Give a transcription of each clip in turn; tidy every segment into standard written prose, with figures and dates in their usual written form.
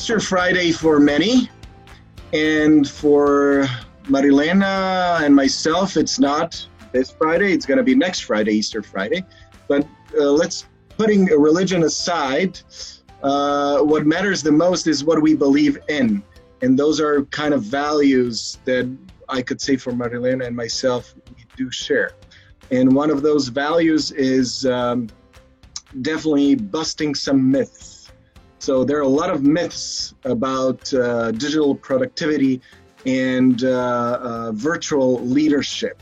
Easter Friday for many, and for Marilena and myself, it's not this Friday. It's going to be next Friday, Easter Friday. But let's putting religion aside. What matters the most is what we believe in, and those are kind of values that I could say for Marilena and myself we do share. And one of those values is definitely busting some myths. So there are a lot of myths about digital productivity and virtual leadership.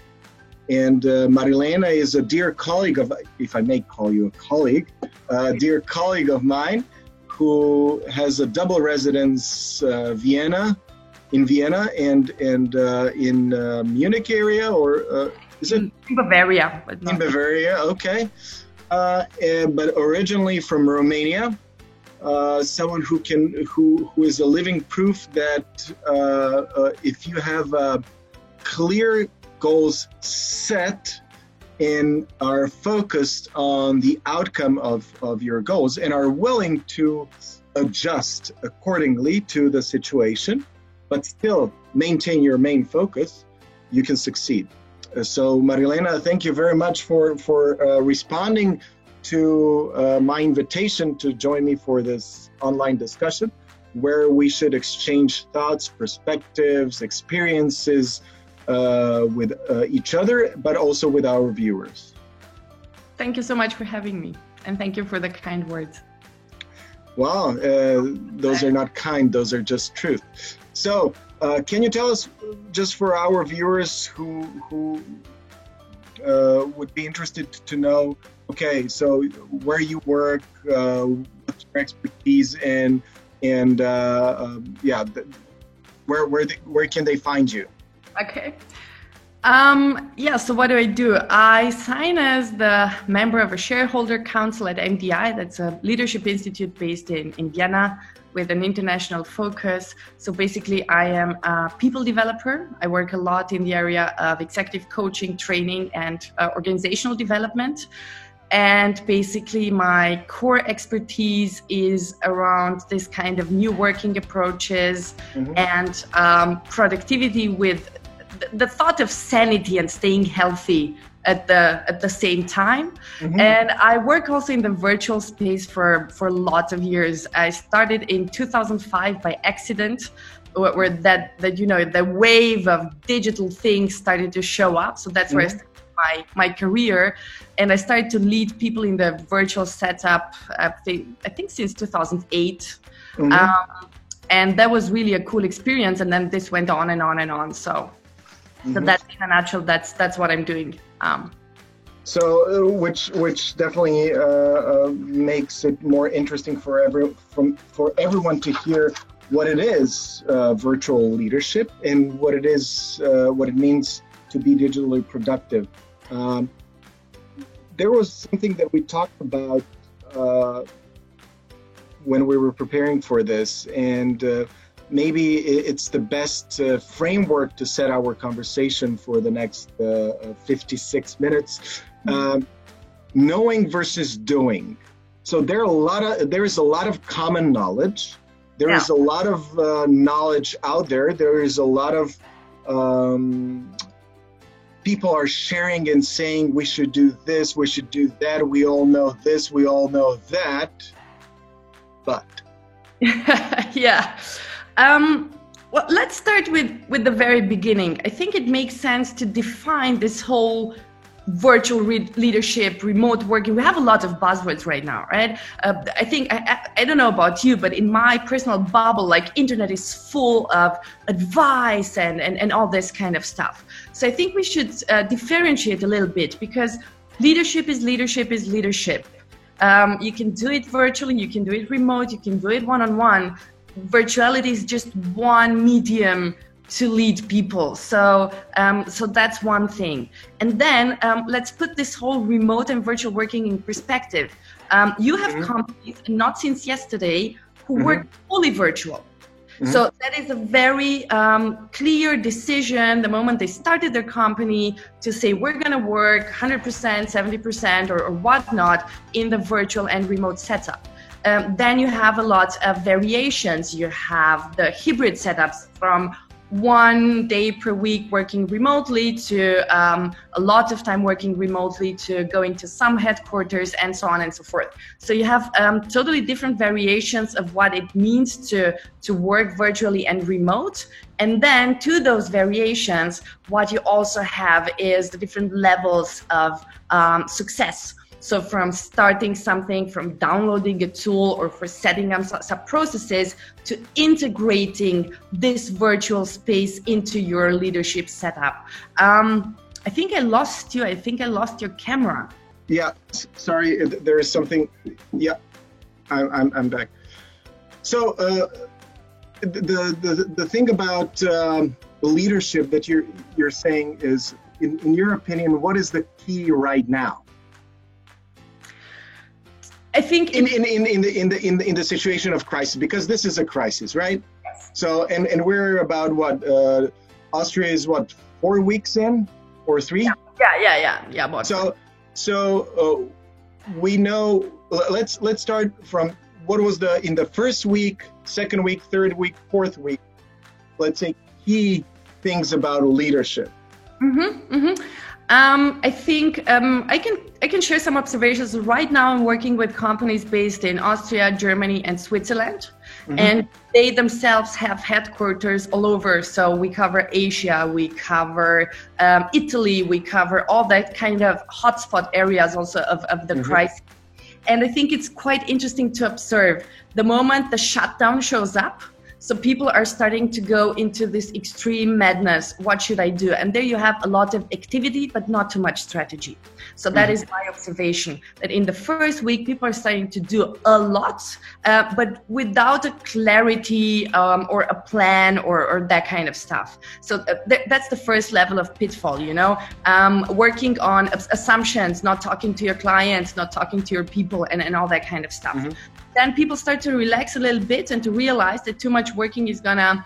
And Marilena is a dear colleague of, if I may call you a colleague, a dear colleague of mine who has a double residence in Vienna and in Munich area, or is it? In Bavaria. In Bavaria, okay. But originally from Romania. Someone who is a living proof that if you have clear goals set and are focused on the outcome of your goals and are willing to adjust accordingly to the situation, but still maintain your main focus, you can succeed. So Marilena, thank you very much for responding to my invitation to join me for this online discussion where we should exchange thoughts, perspectives, experiences with each other, but also with our viewers. Thank you so much for having me, and thank you for the kind words. Wow, those are not kind, those are just truth. So can you tell us, just for our viewers who would be interested to know, okay, so where you work, what's your expertise in, and yeah, where can they find you? Okay. Yeah, so what do? I sign as the member of a shareholder council at MDI. That's a leadership institute based in Vienna with an international focus. So basically I am a people developer. I work a lot in the area of executive coaching, training, and organizational development. And basically my core expertise is around this kind of new working approaches and productivity with the thought of sanity and staying healthy at the same time. And I work also in the virtual space for lots of years. I started in 2005 by accident, where that you know, the wave of digital things started to show up. So that's where I started my career, and I started to lead people in the virtual setup, I think since 2008. And that was really a cool experience. And then this went on and on and on. So that's in a nutshell, that's what I'm doing. So which definitely makes it more interesting for everyone to hear what it is, virtual leadership, and what it is, what it means to be digitally productive. There was something that we talked about when we were preparing for this, and maybe it's the best framework to set our conversation for the next 56 minutes. Knowing versus doing. So there is a lot of common knowledge. There is a lot of knowledge out there. There is a lot of people are sharing and saying we should do this, we should do that. We all know this, we all know that. But yeah. Well, let's start with the very beginning. I think it makes sense to define this whole virtual leadership, remote working. We have a lot of buzzwords right now, right? I think, I don't know about you, but in my personal bubble, like internet is full of advice and all this kind of stuff. So I think we should differentiate a little bit, because leadership is leadership. You can do it virtually, you can do it remote, you can do it one-on-one. Virtuality is just one medium to lead people. So that's one thing. And then let's put this whole remote and virtual working in perspective. You have companies, not since yesterday, who work fully virtual. So that is a very clear decision the moment they started their company to say, we're going to work 100%, 70% or whatnot in the virtual and remote setup. Then you have a lot of variations. You have the hybrid setups from 1 day per week working remotely to a lot of time working remotely to going to some headquarters and so on and so forth. So you have totally different variations of what it means to work virtually and remote. And then to those variations, what you also have is the different levels of success. So from starting something, from downloading a tool or for setting up some processes to integrating this virtual space into your leadership setup. I think I lost you. I think I lost your camera. Yeah, sorry, there is something. Yeah, I'm back. So the thing about leadership that you're saying is, in your opinion, what is the key right now? I think in the situation of crisis, because this is a crisis, right? Yes. So and we're about what Austria is what 4 weeks in or 3? Yeah. So we know. Let's start from what was in the first week, second week, third week, fourth week. Let's say key things about leadership. I think I can share some observations. Right now I'm working with companies based in Austria, Germany, and Switzerland. And they themselves have headquarters all over. So we cover Asia, we cover Italy, we cover all that kind of hotspot areas also of the crisis. And I think it's quite interesting to observe the moment the shutdown shows up. So people are starting to go into this extreme madness. What should I do? And there you have a lot of activity, but not too much strategy. So that is my observation, that in the first week, people are starting to do a lot, but without a clarity or a plan or that kind of stuff. So that's the first level of pitfall, working on assumptions, not talking to your clients, not talking to your people and all that kind of stuff. Then people start to relax a little bit and to realize that too much working is gonna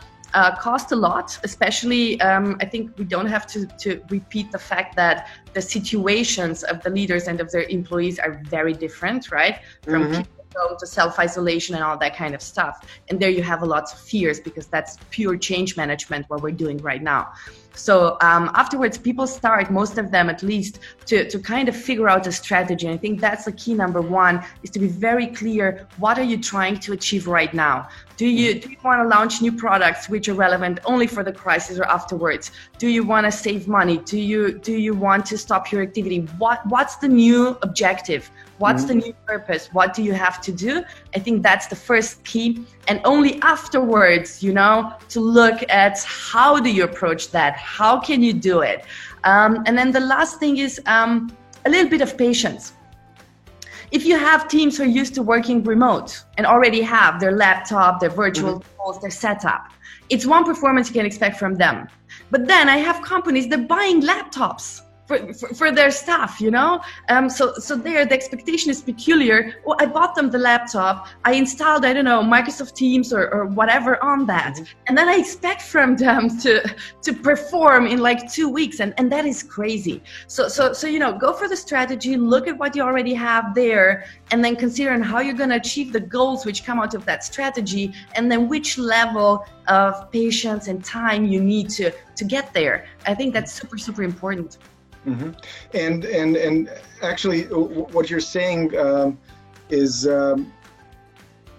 cost a lot, especially I think we don't have to repeat the fact that the situations of the leaders and of their employees are very different, right? From people to self-isolation and all that kind of stuff. And there you have a lot of fears because that's pure change management, what we're doing right now. So afterwards, people start, most of them at least, to kind of figure out a strategy. And I think that's the key number one, is to be very clear, what are you trying to achieve right now? Do you want to launch new products which are relevant only for the crisis or afterwards? Do you want to save money? Do you want to stop your activity? What's the new objective? What's the new purpose? What do you have to do? I think that's the first key. And only afterwards, to look at how do you approach that? How can you do it? And then the last thing is a little bit of patience. If you have teams who are used to working remote and already have their laptop, their virtual tools, their setup, it's one performance you can expect from them. But then I have companies that are buying laptops for their staff, so there the expectation is peculiar. Well, I bought them the laptop, I installed, Microsoft Teams or whatever on that, and then I expect from them to perform in like 2 weeks, and that is crazy. So go for the strategy, look at what you already have there, and then consider how you're going to achieve the goals which come out of that strategy, and then which level of patience and time you need to get there. I think that's super, super important. And actually, what you're saying is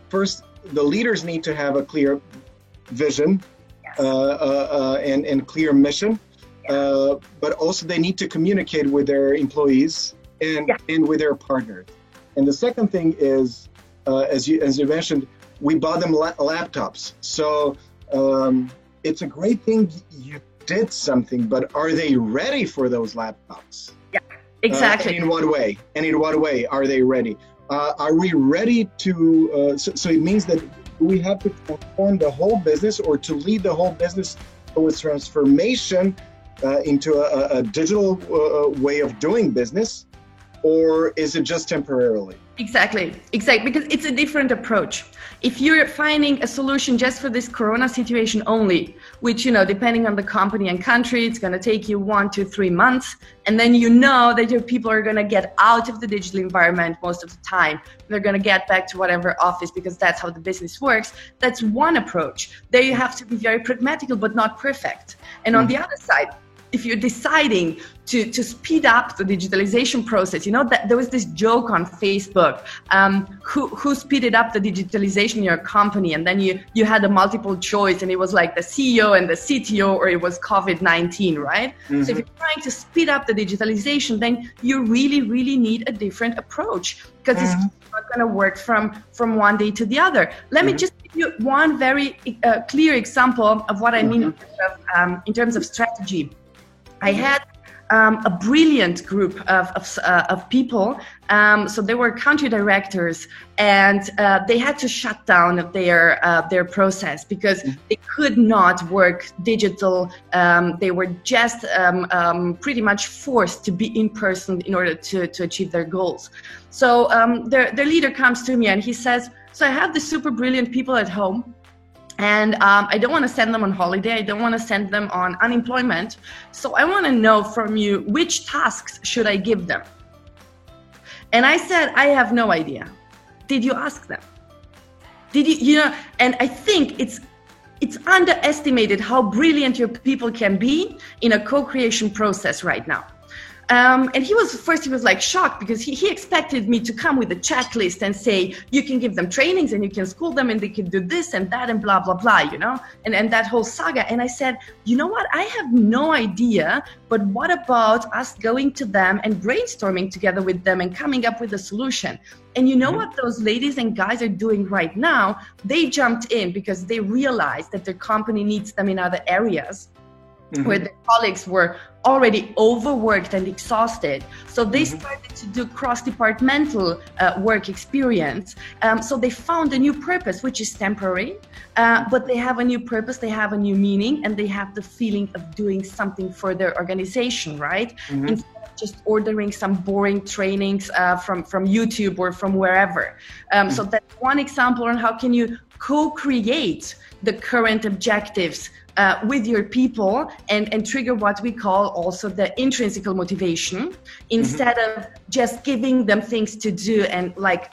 first, the leaders need to have a clear vision and clear mission, but also they need to communicate with their employees and with their partners. And the second thing is, as you mentioned, we bought them laptops. So it's a great thing you did something, but are they ready for those laptops? Yeah, exactly. And in what way? Are they ready? Are we ready to? So it means that we have to transform the whole business, or to lead the whole business towards transformation into a digital way of doing business, or is it just temporarily? Exactly, because it's a different approach. If you're finding a solution just for this corona situation only, which, depending on the company and country, it's going to take you 1 to 3 months, and then you know that your people are going to get out of the digital environment most of the time. They're going to get back to whatever office because that's how the business works. That's one approach. There you have to be very pragmatical, but not perfect. And on the other side, if you're deciding to speed up the digitalization process, that there was this joke on Facebook, who speeded up the digitalization in your company, and then you had a multiple choice, and it was like the CEO and the CTO, or it was COVID-19, right? Mm-hmm. So if you're trying to speed up the digitalization, then you really, really need a different approach, because it's not going to work from one day to the other. Let me just give you one very clear example of what I mean in terms of strategy. I had a brilliant group of people. So they were country directors, and they had to shut down their process because they could not work digital. They were just pretty much forced to be in person in order to achieve their goals. So their leader comes to me and he says, "So I have the super brilliant people at home. And I don't want to send them on holiday. I don't want to send them on unemployment. So I want to know from you, which tasks should I give them?" And I said, "I have no idea. Did you ask them? Did you, and I think it's underestimated how brilliant your people can be in a co-creation process right now." And he was like shocked, because he expected me to come with a checklist and say, you can give them trainings and you can school them and they can do this and that and blah, blah, blah, and that whole saga. And I said, you know what? I have no idea, but what about us going to them and brainstorming together with them and coming up with a solution? And you know what those ladies and guys are doing right now? They jumped in because they realized that their company needs them in other areas. Where the colleagues were already overworked and exhausted. So they started to do cross-departmental work experience. So they found a new purpose, which is temporary, but they have a new purpose, they have a new meaning, and they have the feeling of doing something for their organization, right? Instead of just ordering some boring trainings from YouTube or from wherever. So that's one example on how can you co-create the current objectives with your people and trigger what we call also the intrinsic motivation, instead of just giving them things to do and like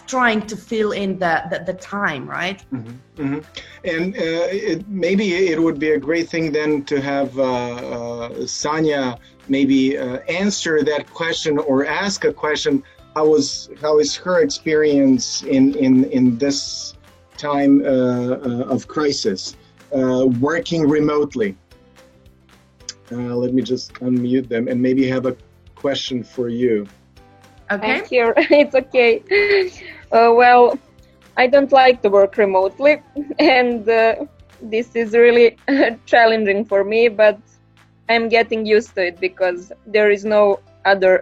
trying to fill in the time, right? And maybe it would be a great thing then to have Sanya maybe answer that question or ask a question. How is her experience in this time of crisis? Working remotely. Let me just unmute them and maybe have a question for you. Okay. I'm here. It's okay. Well, I don't like to work remotely, and this is really challenging for me, but I'm getting used to it because there is no other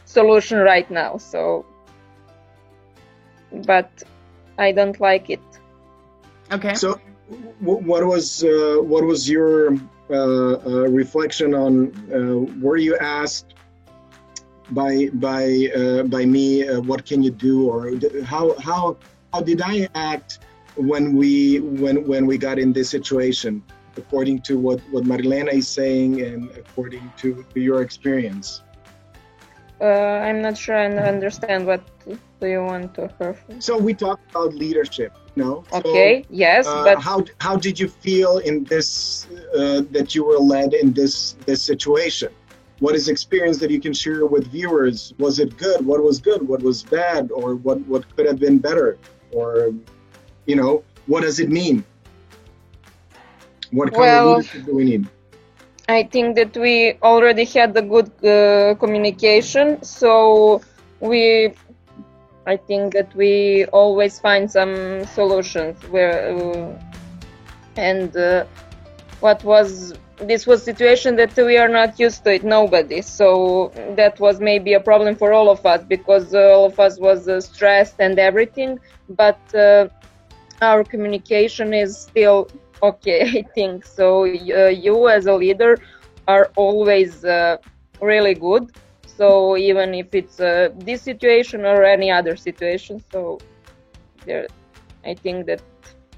solution right now. So, but I don't like it. Okay. So, what was your reflection on? Were you asked by me, what can you do, or how did I act when we got in this situation, according to what Marilena is saying and according to your experience? I'm not sure I understand. What do you want to hear from? So we talked about leadership, no? Okay, so, yes, but how did you feel in this that you were led in this situation? What is experience that you can share with viewers? Was it good? What was good? What was bad? Or what could have been better? Or what does it mean? What kind of leadership do we need? I think that we already had a good communication, so I think that we always find some solutions. This was situation that we are not used to it, nobody. So that was maybe a problem for all of us, because all of us was stressed and everything. But our communication is still okay, I think. So you as a leader are always really good. So even if it's this situation or any other situation, so I think that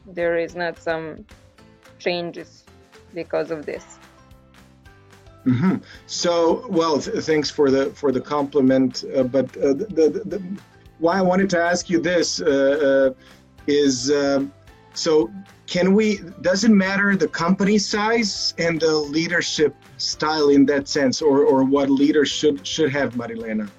there is not some changes because of this. Mm-hmm. So, well, thanks for the compliment. But the why I wanted to ask you this is so does it matter the company size and the leadership style in that sense, or what leaders should have, Marilena?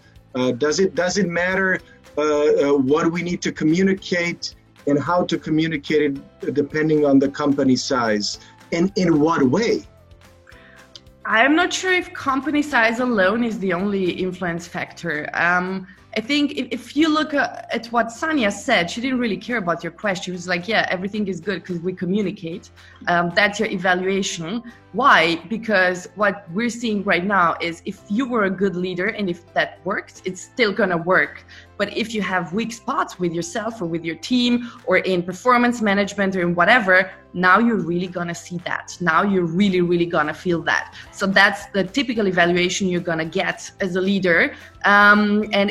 Does it matter what we need to communicate and how to communicate it depending on the company size, and in what way? I'm not sure if company size alone is the only influence factor. I think if you look at what Sanja said, she didn't really care about your question. She was like, yeah, everything is good because we communicate. That's your evaluation. Why? Because what we're seeing right now is if you were a good leader and if that works, it's still going to work. But if you have weak spots with yourself or with your team or in performance management or in whatever, now you're really going to see that. Now you're really, really going to feel that. So that's the typical evaluation you're going to get as a leader. And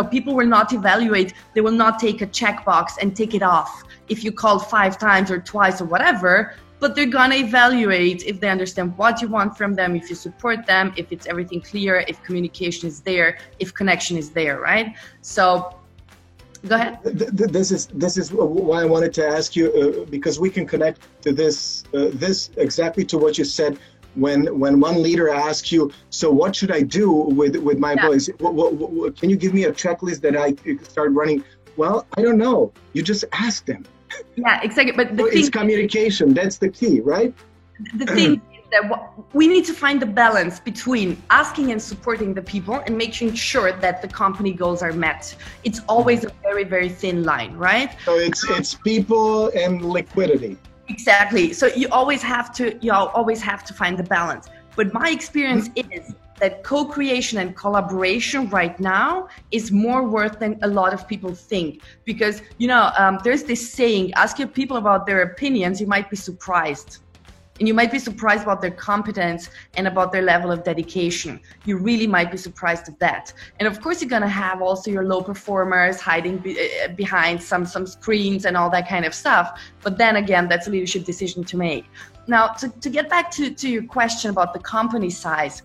people will not evaluate. They will not take a checkbox and take it off if you called 5 times or twice or whatever. But they're going to evaluate if they understand what you want from them, if you support them, if it's everything clear, if communication is there, if connection is there, right? So go ahead. This is why I wanted to ask you, because we can connect to this exactly to what you said when one leader asks you, so what should I do with my employees? Can you give me a checklist that I can start running? Well, I don't know. You just ask them. Yeah, exactly. But it's communication. That's the key, right? The thing is that we need to find the balance between asking and supporting the people and making sure that the company goals are met. It's always a very, very thin line, right? So it's people and liquidity. Exactly. So you always have to find the balance. But my experience is that co-creation and collaboration right now is more worth than a lot of people think. Because, there's this saying, ask your people about their opinions, you might be surprised. And you might be surprised about their competence and about their level of dedication. You really might be surprised at that. And of course, you're going to have also your low performers hiding behind some screens and all that kind of stuff. But then again, that's a leadership decision to make. Now, to get back to your question about the company size,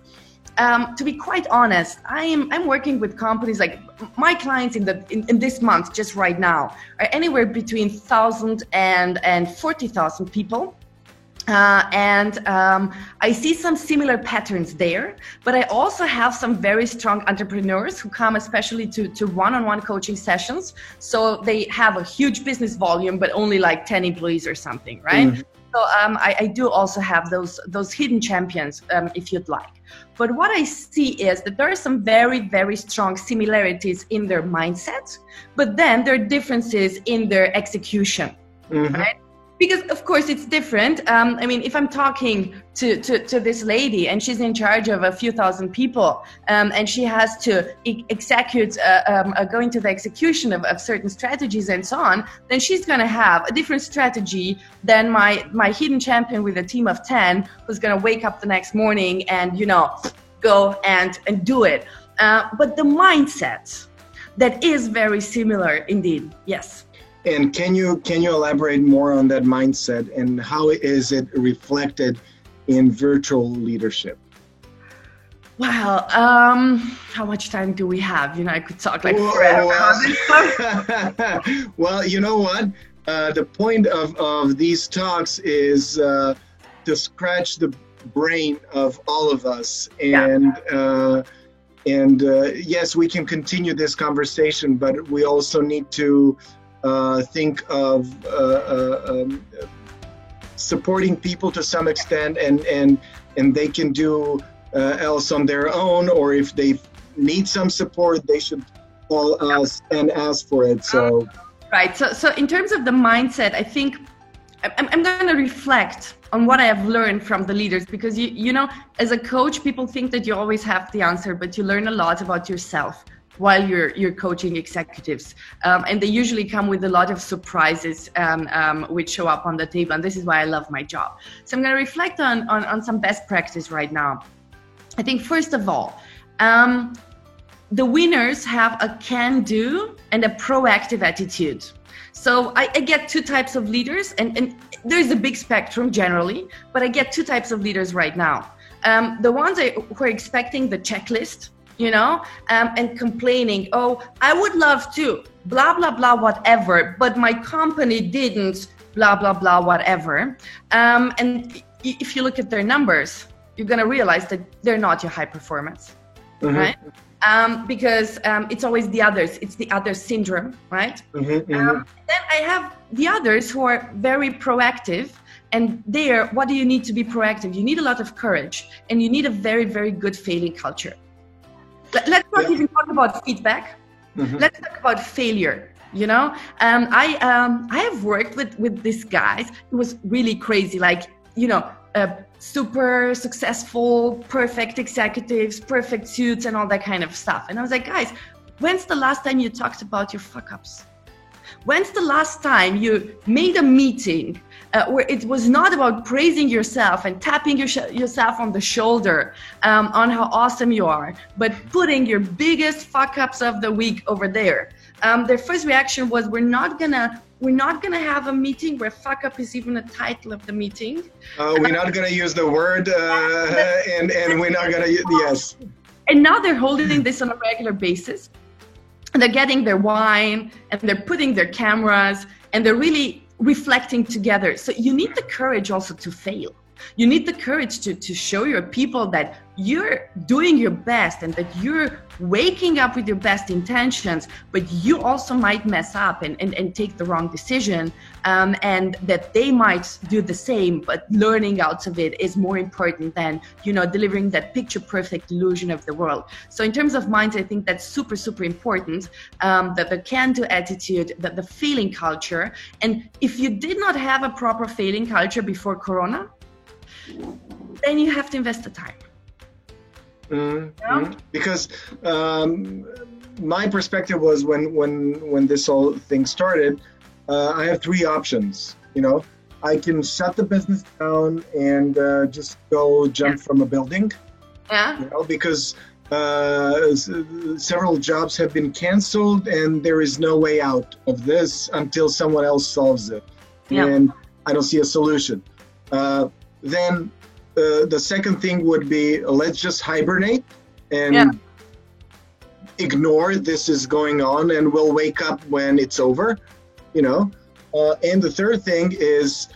to be quite honest, I'm working with companies like my clients in this month, just right now, are anywhere between 1,000 and 40,000 people. I see some similar patterns there, but I also have some very strong entrepreneurs who come especially to one-on-one coaching sessions. So they have a huge business volume, but only like 10 employees or something, right? Mm-hmm. So I do also have those hidden champions, if you'd like. But what I see is that there are some very, very strong similarities in their mindset, but then there are differences in their execution, right? Because of course it's different. If I'm talking to this lady and she's in charge of a few thousand people, and she has to execute, go into the execution of certain strategies and so on, then she's going to have a different strategy than my hidden champion with a team of 10 who's going to wake up the next morning and, go and do it. But the mindset, that is very similar indeed. Yes. And can you elaborate more on that mindset and how is it reflected in virtual leadership? Well, how much time do we have? I could talk like forever. Well, you know what? The point of these talks is to scratch the brain of all of us. And yes, we can continue this conversation, but we also need to think of supporting people to some extent, and they can do else on their own, or if they need some support, they should call us and ask for it. So right. So in terms of the mindset, I think I'm going to reflect on what I have learned from the leaders, because as a coach, people think that you always have the answer, but you learn a lot about yourself while you're coaching executives. And they usually come with a lot of surprises which show up on the table. And this is why I love my job. So I'm going to reflect on some best practice right now. I think, first of all, The winners have a can-do and a proactive attitude. So I get two types of leaders, and there's a big spectrum generally, but I get two types of leaders right now. The ones who are expecting the checklist, and complaining, oh, I would love to, blah, blah, blah, whatever, but my company didn't, blah, blah, blah, whatever. And if you look at their numbers, you're going to realize that they're not your high performance, right? Because it's always the others. It's the other syndrome, right? Then I have the others who are very proactive. And there, what do you need to be proactive? You need a lot of courage, and you need a very, very good failing culture. Let's not even talk about feedback. Let's talk about failure. I have worked with these guys. It was really crazy. Super successful, perfect executives, perfect suits, and all that kind of stuff. And I was like, guys, when's the last time you talked about your fuck ups? When's the last time you made a meeting where it was not about praising yourself and tapping yourself on the shoulder on how awesome you are, but putting your biggest fuck ups of the week over there? Their first reaction was, we're not gonna have a meeting where fuck up is even a title of the meeting. We're not gonna use the word, and we're not gonna yes. And now they're holding this on a regular basis. They're getting their wine, and they're putting their cameras, and they're really reflecting together. So you need the courage also to fail. You need the courage to show your people that you're doing your best and that you're waking up with your best intentions, but you also might mess up and take the wrong decision, and that they might do the same, but learning out of it is more important than, delivering that picture perfect illusion of the world. So in terms of mindset, I think that's super, super important, that the can-do attitude, the failing culture. And if you did not have a proper failing culture before Corona, then you have to invest the time. Because my perspective was when this whole thing started, I have three options. I can shut the business down and just go jump from a building. Because several jobs have been canceled, and there is no way out of this until someone else solves it. And I don't see a solution. Then the second thing would be, let's just hibernate and ignore this is going on, and we'll wake up when it's over, and the third thing is,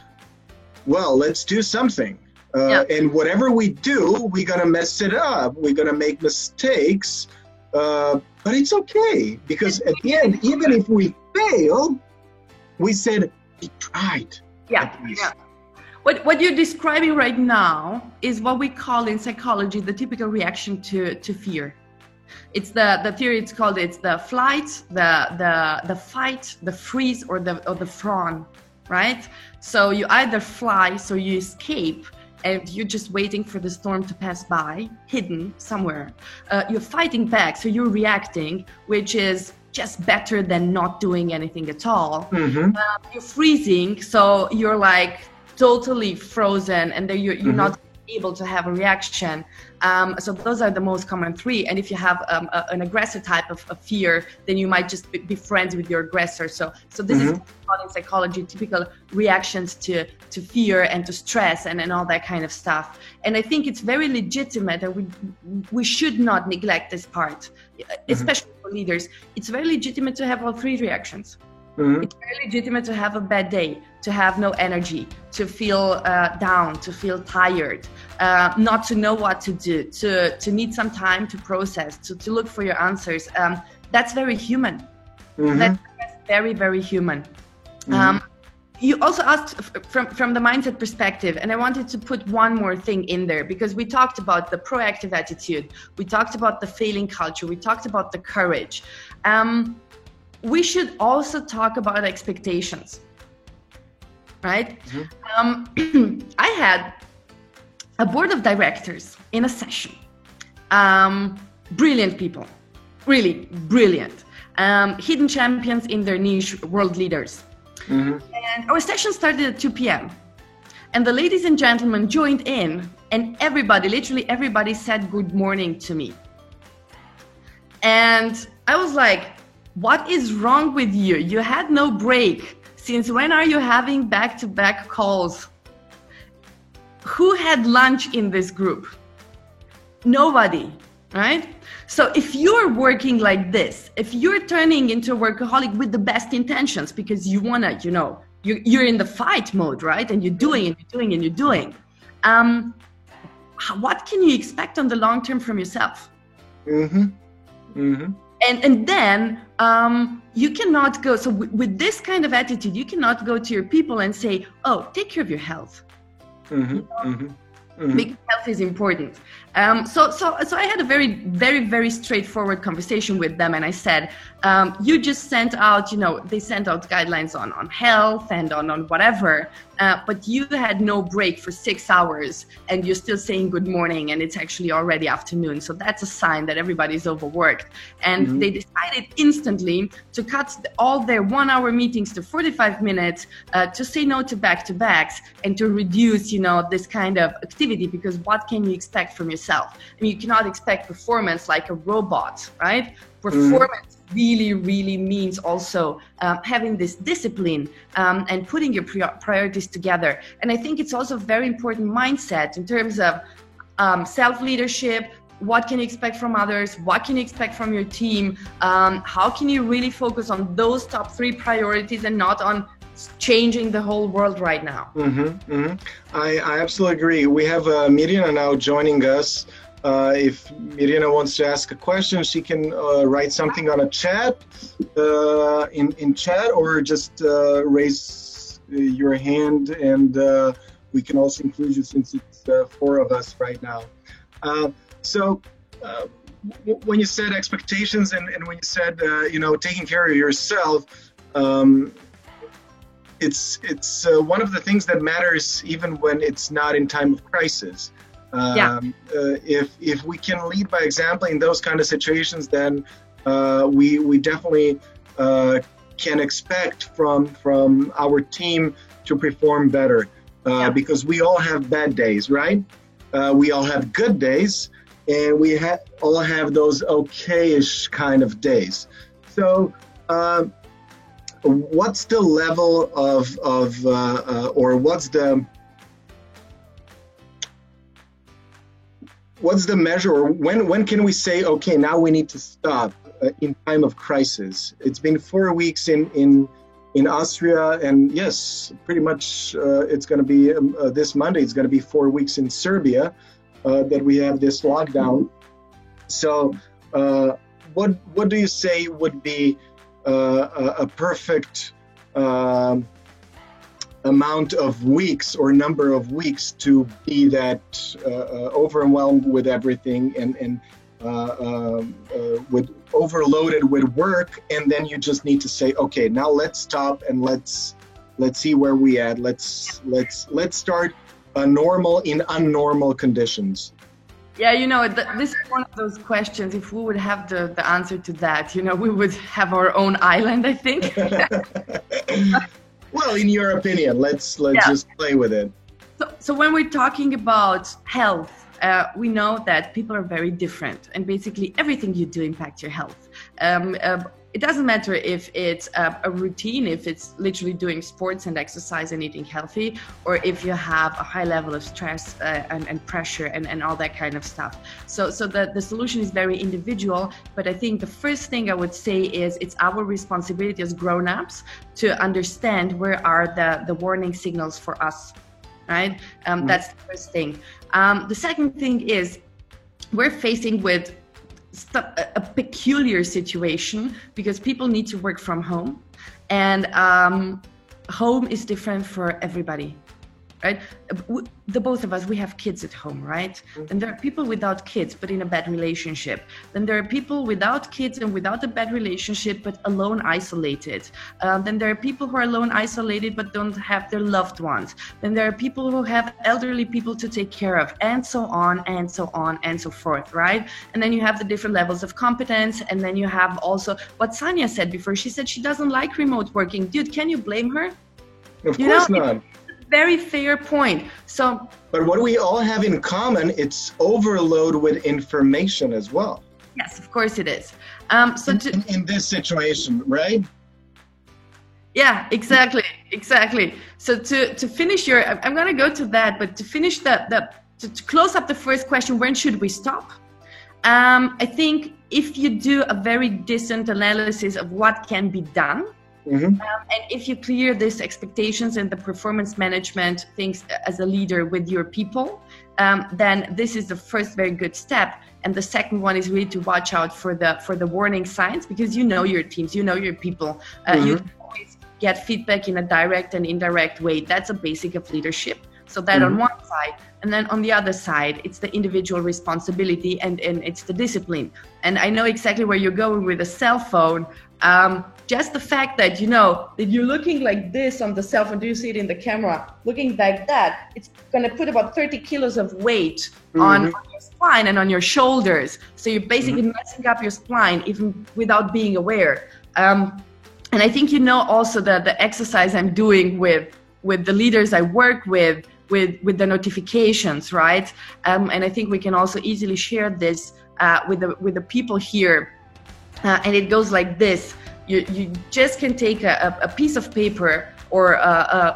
well, let's do something. And whatever we do, we're going to mess it up. We're going to make mistakes, but it's okay, because at the end, even if we fail, we said, we tried. What you're describing right now is what we call in psychology the typical reaction to fear. It's the theory. It's called the flight, the fight, the freeze, or the fawn, right? So you either fly, so you escape, and you're just waiting for the storm to pass by, hidden somewhere. You're fighting back, so you're reacting, which is just better than not doing anything at all. You're freezing, so you're like totally frozen, and then you're not able to have a reaction. So those are the most common three. And if you have an aggressive type of fear, then you might just be friends with your aggressor. So this is called in psychology typical reactions to fear and to stress and all that kind of stuff. And I think it's very legitimate that we should not neglect this part, especially for leaders. It's very legitimate to have all three reactions. It's very legitimate to have a bad day, to have no energy, to feel down, to feel tired, not to know what to do, to need some time to process, to look for your answers. That's very human. That's very, very human. You also asked from the mindset perspective, and I wanted to put one more thing in there, because we talked about the proactive attitude, we talked about the failing culture, we talked about the courage. We should also talk about expectations, right? I had a board of directors in a session. Brilliant people, really brilliant. Hidden champions in their niche, world leaders. And our session started at 2 p.m. And the ladies and gentlemen joined in, and everybody, literally everybody, said good morning to me. And I was like, what is wrong with you? You had no break. Since when are you having back-to-back calls? Who had lunch in this group? Nobody, right? So if you're working like this, if you're turning into a workaholic with the best intentions because you want to, you know, you're in the fight mode, right? And you're doing and you're doing and you're doing. What can you expect on the long term from yourself? Mm-hmm. Mm-hmm. And then you cannot go, so with this kind of attitude, you cannot go to your people and say, oh, take care of your health. Mm-hmm. Mm-hmm. Mm-hmm. Because health is important. So I had a very straightforward conversation with them, and I said, you just sent out, you know, they sent out guidelines on health and on whatever, but you had no break for 6 hours, and you're still saying good morning, and it's actually already afternoon. So that's a sign that everybody's overworked. And they decided instantly to cut all their 1 hour meetings to 45 minutes, to say no to back-to-backs, and to reduce, you know, this kind of activity, because what can you expect from yourself? I mean, you cannot expect performance like a robot, right? Performance really means also having this discipline and putting your priorities together. And I think it's also a very important mindset in terms of self-leadership. What can you expect from others? What can you expect from your team? How can you really focus on those top 3 priorities and not on changing the whole world right now? I absolutely agree. We have Mirjana now joining us. If Mirjana wants to ask a question, she can write something on a chat, in chat, or just raise your hand, and we can also include you, since it's 4 of us right now. So when you said expectations and when you said, you know, taking care of yourself, it's one of the things that matters even when it's not in time of crisis. If we can lead by example in those kind of situations, then we definitely can expect from our team to perform better, because we all have bad days, right? We all have good days, and we all have those okay-ish kind of days. So what's the level of or what's the measure, or when can we say, okay, now we need to stop in time of crisis? It's been 4 weeks in Austria, and yes, pretty much it's going to be this Monday, it's going to be 4 weeks in Serbia that we have this lockdown. So what do you say would be a perfect amount of weeks or number of weeks to be that overwhelmed with everything and with overloaded with work, and then you just need to say, okay, now let's stop and let's see where we at. Let's start a normal in unnormal conditions. Yeah, you know, this is one of those questions. If we would have the answer to that, you know, we would have our own island, I think. Well, in your opinion, let's just play with it. So when we're talking about health, we know that people are very different, and basically everything you do impacts your health. It doesn't matter if it's a routine, if it's literally doing sports and exercise and eating healthy, or if you have a high level of stress and pressure and all that kind of stuff. So the solution is very individual, but I think the first thing I would say is it's our responsibility as grown-ups to understand where are the warning signals for us, right? That's the first thing. The second thing is we're facing with a peculiar situation because people need to work from home, and home is different for everybody, right? The both of us, we have kids at home, right? And there are people without kids but in a bad relationship. Then there are people without kids and without a bad relationship but alone, isolated. Then there are people who are alone, isolated but don't have their loved ones. Then there are people who have elderly people to take care of, and so on and so on and so forth, right? And then you have the different levels of competence, and then you have also what Sanja said before. She said she doesn't like remote working. Dude, can you blame her? Of course not. Very fair point. So, but what we all have in common, it's overload with information as well. Yes, of course it is. So in this situation, right? Yeah, exactly. So to finish your, I'm going to go to that, but to finish to close up the first question, when should we stop? I think if you do a very decent analysis of what can be done, and if you clear these expectations and the performance management things as a leader with your people, then this is the first very good step. And the second one is really to watch out for the warning signs, because you know your teams, you know your people, you can always get feedback in a direct and indirect way. That's a basic of leadership. So that on one side, and then on the other side, it's the individual responsibility and it's the discipline. And I know exactly where you're going with a cell phone. Just the fact that, you know, that you're looking like this on the cell phone, do you see it in the camera? Looking like that, it's going to put about 30 kilos of weight on your spine and on your shoulders. So you're basically messing up your spine even without being aware. And I think, you know, also the exercise I'm doing with the leaders I work with the notifications, right? And I think we can also easily share this with the people here. And it goes like this. You just can take a piece of paper or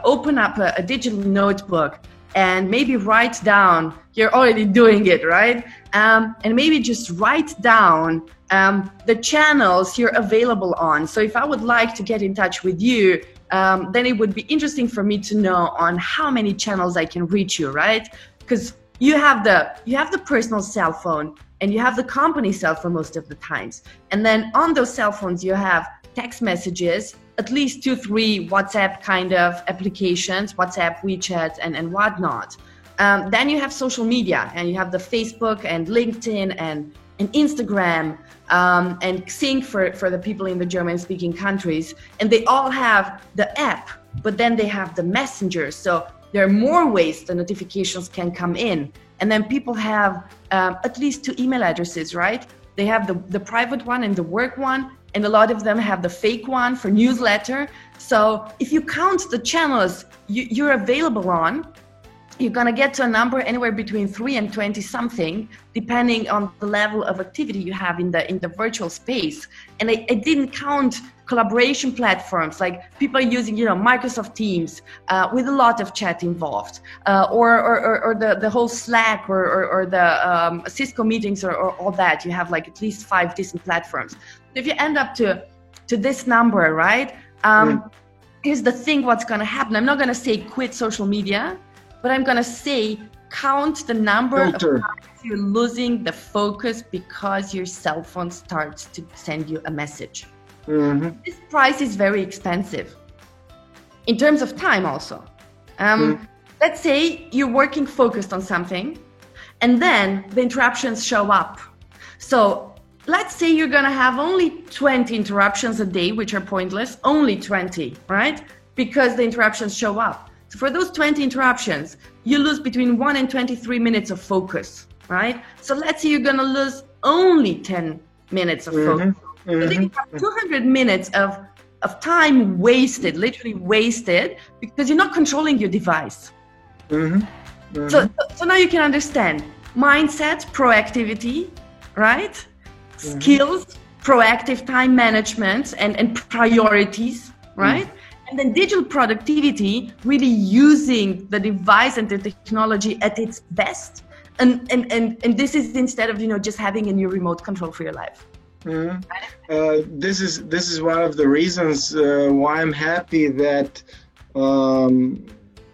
open up a digital notebook and maybe write down, you're already doing it, right? And maybe just write down the channels you're available on. So if I would like to get in touch with you, then it would be interesting for me to know on how many channels I can reach you, right? Because you have the personal cell phone and you have the company cell phone most of the times. And then on those cell phones, you have text messages, at least 2-3 WhatsApp kind of applications, WhatsApp, WeChat, and whatnot. Then you have social media, and you have the Facebook and LinkedIn and Instagram, and Sync for the people in the German-speaking countries. And they all have the app, but then they have the messenger. So there are more ways the notifications can come in. And then people have at least 2 email addresses, right? They have the private one and the work one, and a lot of them have the fake one for newsletter. So if you count the channels you're available on, you're going to get to a number anywhere between 3 and 20 something, depending on the level of activity you have in the virtual space. And I didn't count collaboration platforms, like people are using, you know, Microsoft Teams with a lot of chat involved, or the whole Slack or the Cisco meetings or all that. You have like at least 5 different platforms. If you end up to this number, right? Here's the thing, what's going to happen. I'm not going to say quit social media, but I'm going to say count the number of times you're losing the focus because your cell phone starts to send you a message. This price is very expensive in terms of time also. Let's say you're working focused on something and then the interruptions show up. So let's say you're going to have only 20 interruptions a day, which are pointless, only 20, right? Because the interruptions show up. So for those 20 interruptions, you lose between 1 and 23 minutes of focus, right? So let's say you're going to lose only 10 minutes of focus. So then you have 200 minutes of time wasted, literally wasted, because you're not controlling your device. So now you can understand mindset, proactivity, right? Skills, proactive time management and priorities, right? And then digital productivity, really using the device and the technology at its best. And this is instead of, you know, just having a new remote control for your life. This is one of the reasons why I'm happy that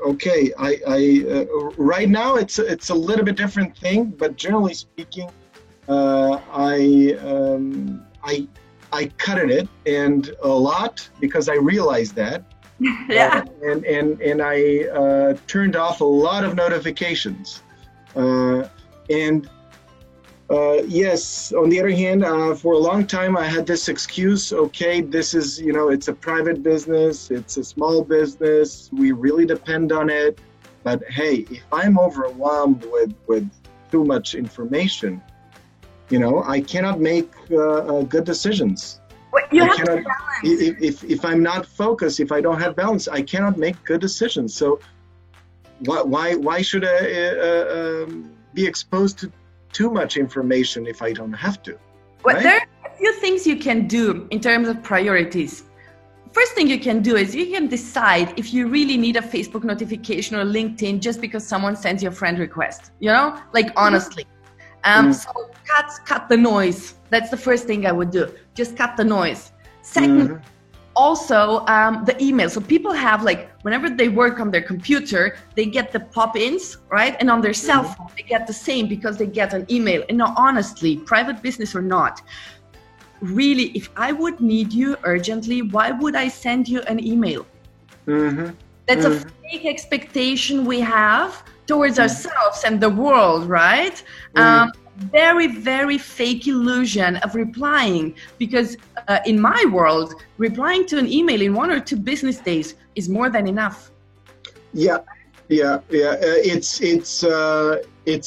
okay, I right now it's a little bit different thing, but generally speaking, I cutted it and a lot because I realized that. Yeah. And I turned off a lot of notifications. Yes, on the other hand, for a long time I had this excuse, okay, this is, you know, it's a private business, it's a small business, we really depend on it. But hey, if I'm overwhelmed with too much information, you know, I cannot make good decisions. You have to balance. If I'm not focused, if I don't have balance, I cannot make good decisions. So why should I be exposed to too much information if I don't have to? But right? there are a few things you can do in terms of priorities. First thing you can do is you can decide if you really need a Facebook notification or LinkedIn just because someone sends you a friend request, like honestly. So cut the noise. That's the first thing I would do. Just cut the noise. Second, also the email. So people have whenever they work on their computer, they get the pop-ins, right? And on their cell phone, they get the same because they get an email. And no, honestly, private business or not, really, if I would need you urgently, why would I send you an email? That's a fake expectation we have towards ourselves and the world, right? Very, very fake illusion of replying, because in my world, replying to an email in 1 or 2 business days is more than enough. Yeah. It's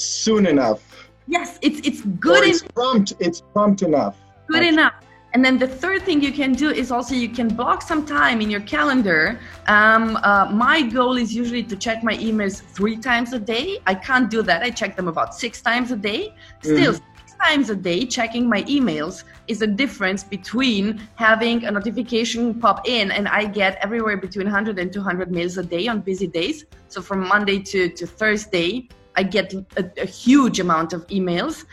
soon enough. Yes, it's good. It's prompt enough. Good enough. And then the third thing you can do is also you can block some time in your calendar. My goal is usually to check my emails 3 times a day. I can't do that. I check them about 6 times a day. Still, 6 times a day checking my emails is a difference between having a notification pop in and I get everywhere between 100 and 200 mails a day on busy days. So from Monday to Thursday, I get a huge amount of emails.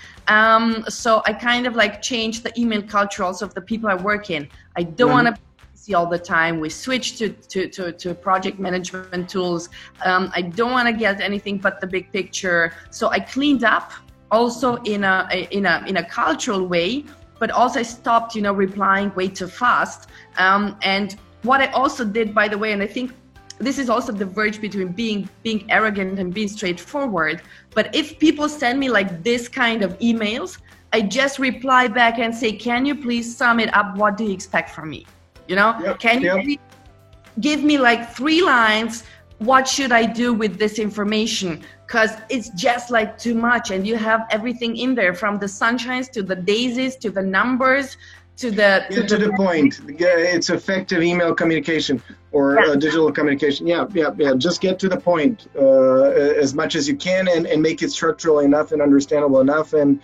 So I kind of change the email culture also of the people I work in. I don't want to be busy all the time. We switch to project management tools. I don't want to get anything but the big picture. So I cleaned up also in a cultural way, but also I stopped, replying way too fast. And what I also did, by the way, and I think this is also the verge between being arrogant and being straightforward. But if people send me this kind of emails, I just reply back and say, can you please sum it up? What do you expect from me? Can you please give me 3 lines? What should I do with this information? Because it's just too much. And you have everything in there, from the sunshines to the daisies to the numbers to the point. It's effective email communication or digital communication. Yeah. Just get to the point as much as you can and make it structural enough and understandable enough. And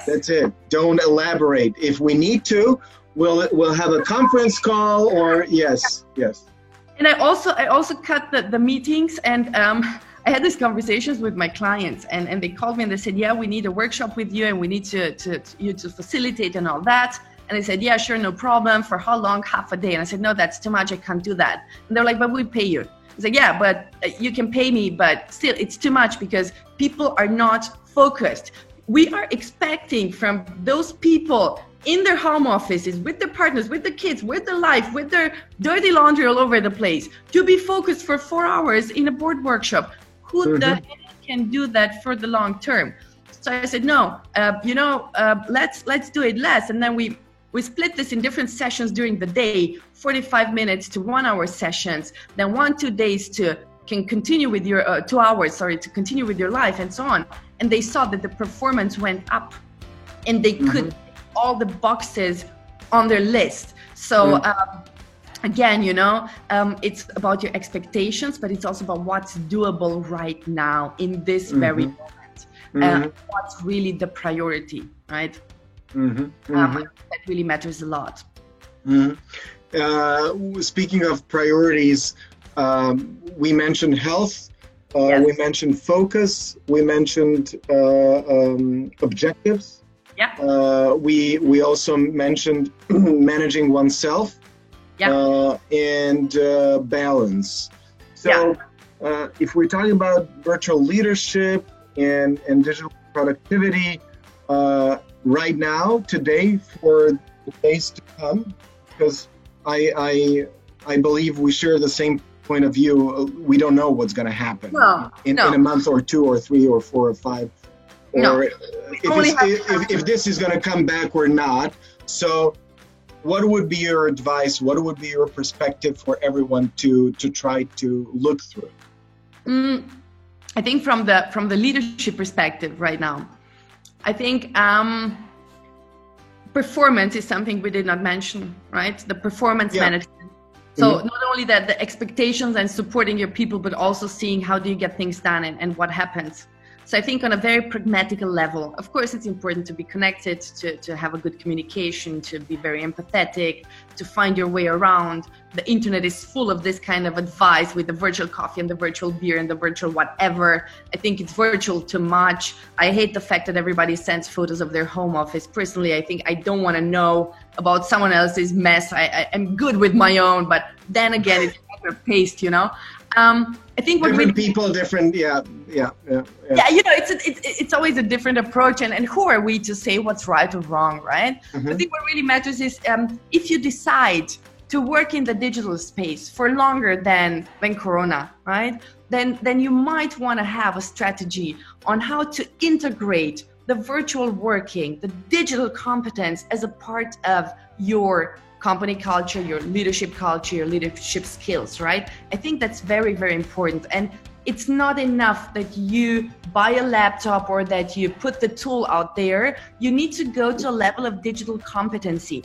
that's it. Don't elaborate. If we need to, we'll have a conference call or yes. And I also cut the meetings, and I had these conversations with my clients, and they called me and they said, we need a workshop with you and we need you to facilitate and all that. And I said, yeah, sure, no problem. For how long? Half a day. And I said, no, that's too much. I can't do that. And they're like, but we pay you. I said, yeah, but you can pay me, but still it's too much because people are not focused. We are expecting from those people in their home offices, with their partners, with the kids, with their life, with their dirty laundry all over the place, to be focused for 4 hours in a board workshop. Who the heck can do that for the long term? So I said, no, let's do it less. And then we split this in different sessions during the day, 45 minutes to 1 hour sessions, then 1-2 days can continue with your 2 hours, to continue with your life and so on. And they saw that the performance went up and they could tick all the boxes on their list. So again, it's about your expectations, but it's also about what's doable right now in this very moment. What's really the priority, right? That really matters a lot. Speaking of priorities, we mentioned health, we mentioned focus, we mentioned objectives. We also mentioned managing oneself and balance. So if we're talking about virtual leadership and digital productivity, right now, today, for the days to come, because I believe we share the same point of view. We don't know what's going to happen in a month or 2 or 3 or 4 or 5, or if this is going to come back or not. So what would be your advice? What would be your perspective for everyone to try to look through? I think from the leadership perspective right now, I think performance is something we did not mention, right? The performance management. So not only that, the expectations and supporting your people, but also seeing how do you get things done and what happens. So I think on a very pragmatic level, of course, it's important to be connected, to have a good communication, to be very empathetic, to find your way around. The internet is full of this kind of advice with the virtual coffee and the virtual beer and the virtual whatever. I think it's virtual too much. I hate the fact that everybody sends photos of their home office. Personally, I think I don't want to know about someone else's mess. I'm good with my own, but then again, it's better paced, you know. I think what different people, different, yeah. You know, it's always a different approach, and who are we to say what's right or wrong, right? I think what really matters is if you decide to work in the digital space for longer than Corona, right? Then you might want to have a strategy on how to integrate the virtual working, the digital competence as a part of your company culture, your leadership culture, your leadership skills, right? I think that's very, very important. And it's not enough that you buy a laptop or that you put the tool out there. You need to go to a level of digital competency.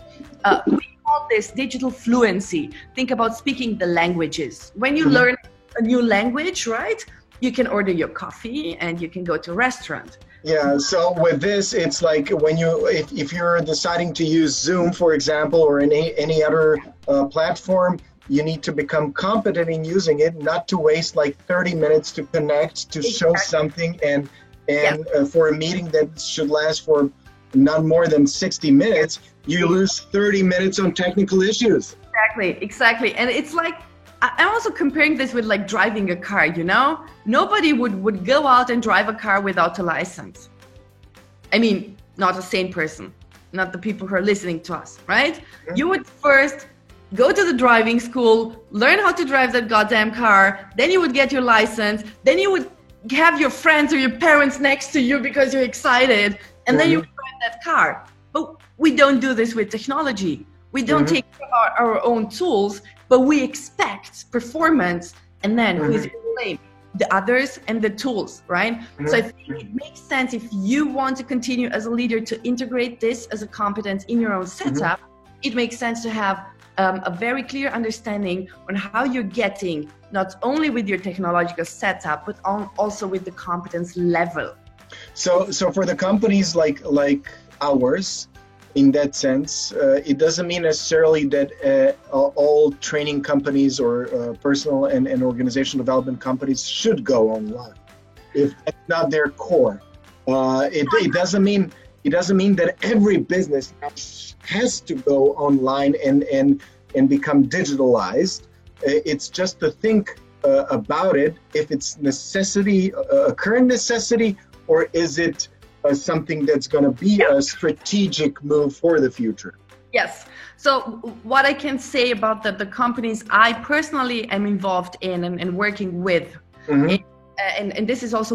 We call this digital fluency. Think about speaking the languages. When you learn a new language, right? You can order your coffee and you can go to a restaurant. Yeah, so with this, it's like when if you're deciding to use Zoom, for example, or any other platform, you need to become competent in using it, not to waste like 30 minutes to connect, to show something, and for a meeting that should last for not more than 60 minutes, you lose 30 minutes on technical issues. Exactly. And it's like, I'm also comparing this with like driving a car, you know? Nobody would go out and drive a car without a license. I mean, not a sane person, not the people who are listening to us, right? You would first go to the driving school, learn how to drive that goddamn car, then you would get your license, then you would have your friends or your parents next to you because you're excited, and then you would drive that car. But we don't do this with technology. We don't take care of our own tools, but we expect performance, and then who is to blame? The others and the tools, right? So I think it makes sense if you want to continue as a leader to integrate this as a competence in your own setup. It makes sense to have a very clear understanding on how you're getting, not only with your technological setup, but also with the competence level. So for the companies like ours, in that sense, it doesn't mean necessarily that all training companies or personal and organizational development companies should go online. If that's not their core, it doesn't mean that every business has to go online and become digitalized. It's just to think about it, if it's a current necessity, or is it something that's going to be a strategic move for the future? Yes. So what I can say about the companies I personally am involved in and working with, and this is also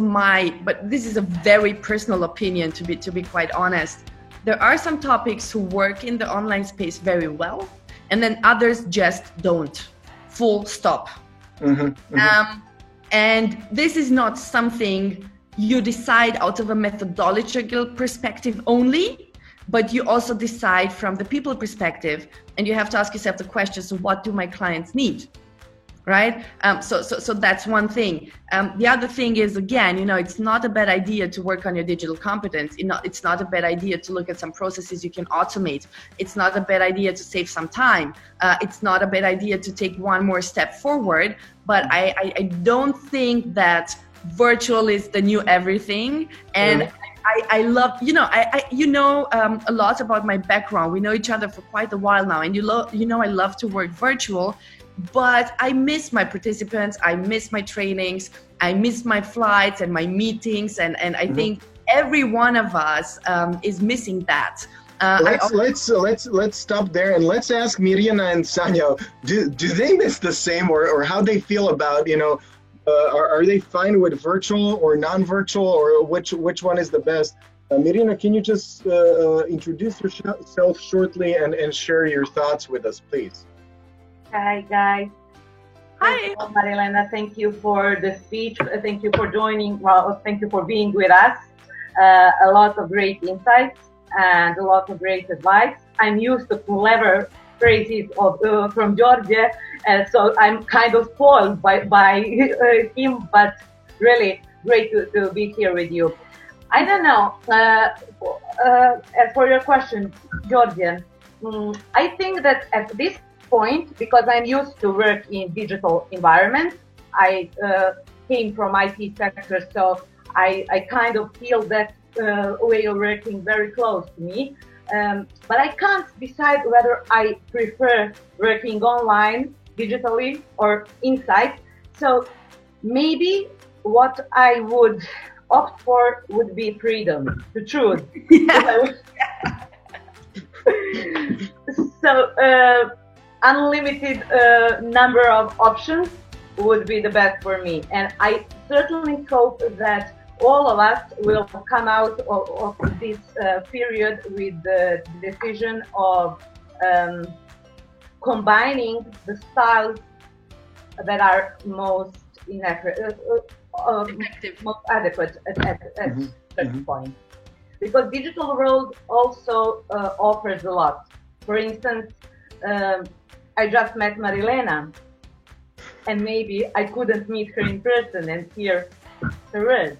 but this is a very personal opinion, to be quite honest. There are some topics who work in the online space very well, and then others just don't. Full stop. And this is not something you decide out of a methodological perspective only, but you also decide from the people perspective, and you have to ask yourself the question, so what do my clients need, right? So that's one thing. The other thing is, again, you know, it's not a bad idea to work on your digital competence. It's not a bad idea to look at some processes you can automate. It's not a bad idea to save some time. It's not a bad idea to take one more step forward, but I don't think that virtual is the new everything. And I love, a lot about my background. We know each other for quite a while now, and I love to work virtual, but I miss my participants, I miss my trainings, I miss my flights and my meetings, and I think every one of us is missing that. Let's stop there and let's ask Mirjana and Sanja, do they miss the same, or how they feel about, are they fine with virtual or non-virtual, or which one is the best? Mirjana, can you just introduce yourself shortly and share your thoughts with us, please? Hi, guys. Hi. Marilena, thank you for the speech. Thank you for joining. Well, thank you for being with us. A lot of great insights and a lot of great advice. I'm used to clever phrases from Georgia, so I'm kind of spoiled by him, but really great to be here with you. I don't know. As for your question, Georgian, I think that at this point, because I'm used to work in digital environments, I came from IT sector, so I kind of feel that way of working very close to me. But I can't decide whether I prefer working online, digitally, or inside. So maybe what I would opt for would be freedom to choose. So unlimited number of options would be the best for me. And I certainly hope that all of us will come out of this period with the decision of combining the styles that are most most adequate at certain point. Because digital world also offers a lot. For instance, I just met Marilena, and maybe I couldn't meet her in person and hear her words.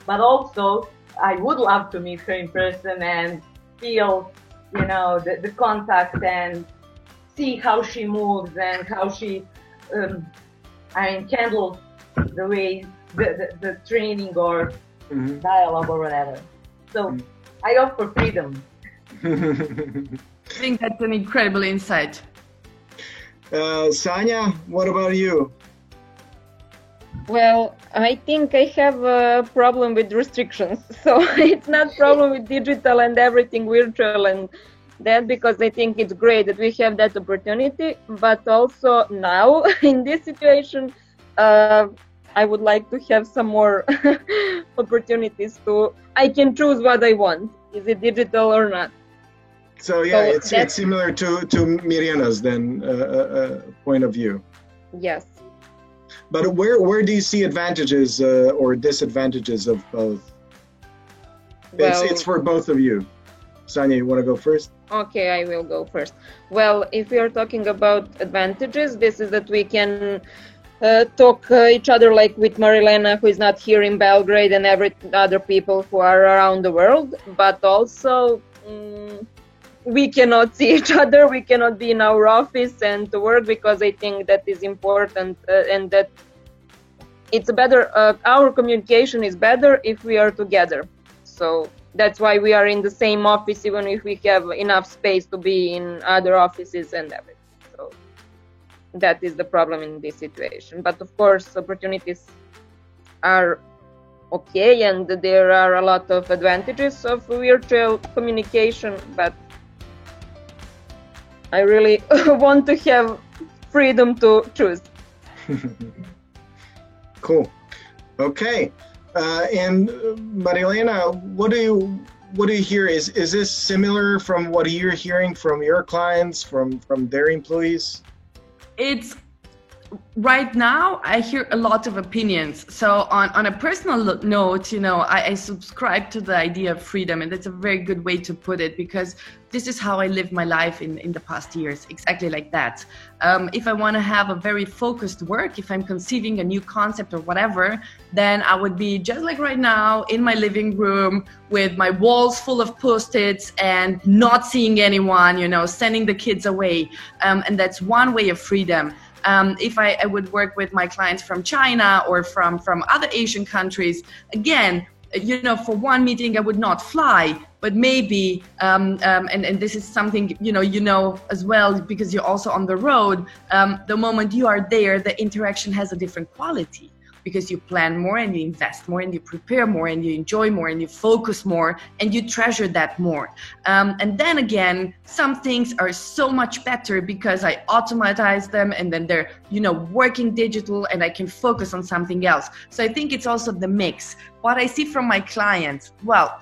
But also, I would love to meet her in person and feel, the contact and see how she moves and how she, handles the way, the training or dialogue or whatever. So I opt for freedom. I think that's an incredible insight. Sanya, what about you? Well, I think I have a problem with restrictions. So it's not problem with digital and everything virtual and that, because I think it's great that we have that opportunity. But also now in this situation, I would like to have some more opportunities I can choose what I want. Is it digital or not? So yeah, so it's similar to Mirjana's then point of view. Yes. But where do you see advantages or disadvantages of both? Well, it's for both of you. Sanya, you want to go first? Okay, I will go first. Well, if we are talking about advantages, this is that we can talk each other, like with Marilena, who is not here in Belgrade, and every other people who are around the world. But also, we cannot see each other. We cannot be in our office and to work, because I think that is important and that it's better. Our communication is better if we are together. So that's why we are in the same office, even if we have enough space to be in other offices and everything. So that is the problem in this situation. But of course, opportunities are okay, and there are a lot of advantages of virtual communication, but I really want to have freedom to choose. Cool. Okay. And Marilena, what do you hear? Is this similar from what you're hearing from your clients, from their employees? It's right now I hear a lot of opinions. So on a personal note, I subscribe to the idea of freedom, and that's a very good way to put it, because this is how I lived my life in the past years, exactly like that. If I want to have a very focused work, if I'm conceiving a new concept or whatever, then I would be just like right now in my living room with my walls full of Post-its and not seeing anyone, sending the kids away. And that's one way of freedom. If I would work with my clients from China or from other Asian countries, again, for one meeting I would not fly, but maybe, and this is something, as well, because you're also on the road, the moment you are there, the interaction has a different quality, because you plan more and you invest more and you prepare more and you enjoy more and you focus more and you treasure that more. And then again, some things are so much better because I automatize them, and then they're, working digital, and I can focus on something else. So I think it's also the mix. What I see from my clients, well,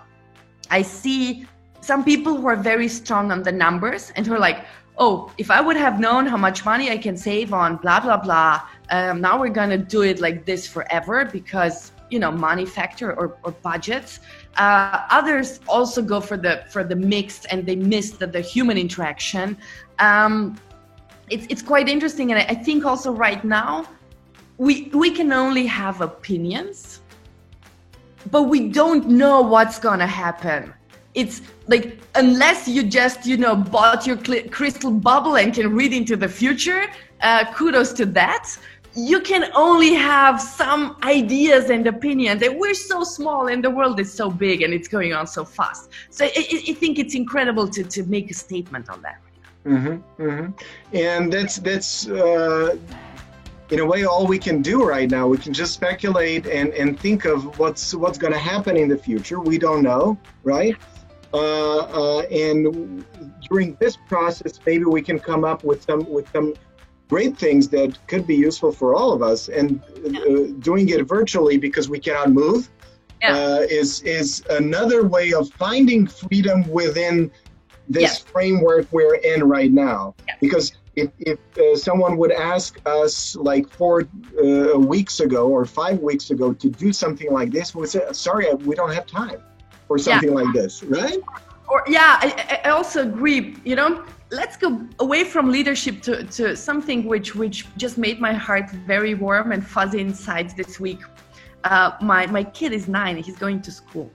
I see some people who are very strong on the numbers and who are like, oh, if I would have known how much money I can save on blah, blah, blah, now we're going to do it like this forever because, money factor or budgets. Others also go for the mixed, and they miss the human interaction. It's quite interesting. And I think also right now, we can only have opinions, but we don't know what's gonna happen. It's like, unless you just, bought your crystal bubble and can read into the future, kudos to that. You can only have some ideas and opinions, and we're so small and the world is so big and it's going on so fast. So I think it's incredible to make a statement on that. And that's in a way all we can do right now. We can just speculate and think of what's going to happen in the future. We don't know, right? And during this process, maybe we can come up with some great things that could be useful for all of us. And doing it virtually because we cannot move is another way of finding freedom within this framework we're in right now. Because if someone would ask us like 4 weeks ago or 5 weeks ago to do something like this, we'd say, sorry, we don't have time for something like this, right? Or I also agree, let's go away from leadership to something which just made my heart very warm and fuzzy inside this week. My kid is 9, he's going to school.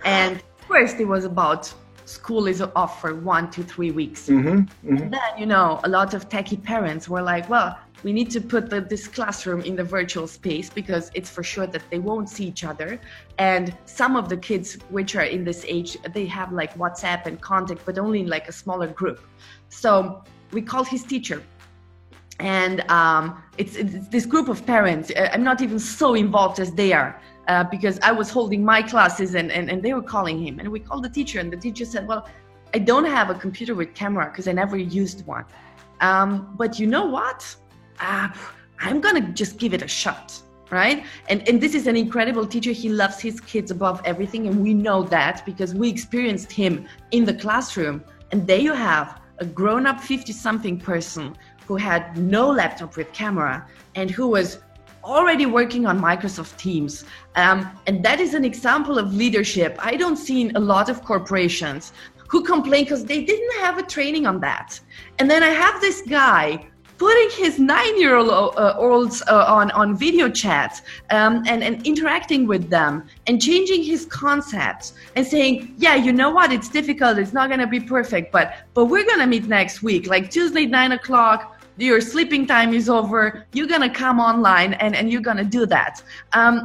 And first it was about school is off for 1 to 3 weeks. And then, a lot of techie parents were like, well, we need to put this classroom in the virtual space because it's for sure that they won't see each other. And some of the kids which are in this age, they have like WhatsApp and contact, but only in like a smaller group. So we called his teacher. And it's this group of parents. I'm not even so involved as they are. Because I was holding my classes and they were calling him. And we called the teacher and the teacher said, well, I don't have a computer with camera because I never used one. But you know what? I'm going to just give it a shot, right? And this is an incredible teacher. He loves his kids above everything. And we know that because we experienced him in the classroom. And there you have a grown-up 50-something person who had no laptop with camera and who was already working on Microsoft Teams. And that is an example of leadership I don't see in a lot of corporations who complain because they didn't have a training on that. And then I have this guy putting his 9-year-olds on video chat and interacting with them and changing his concepts and saying, yeah, you know what, it's difficult, it's not going to be perfect, but we're going to meet next week, like Tuesday, 9 o'clock, your sleeping time is over, you're going to come online and you're going to do that.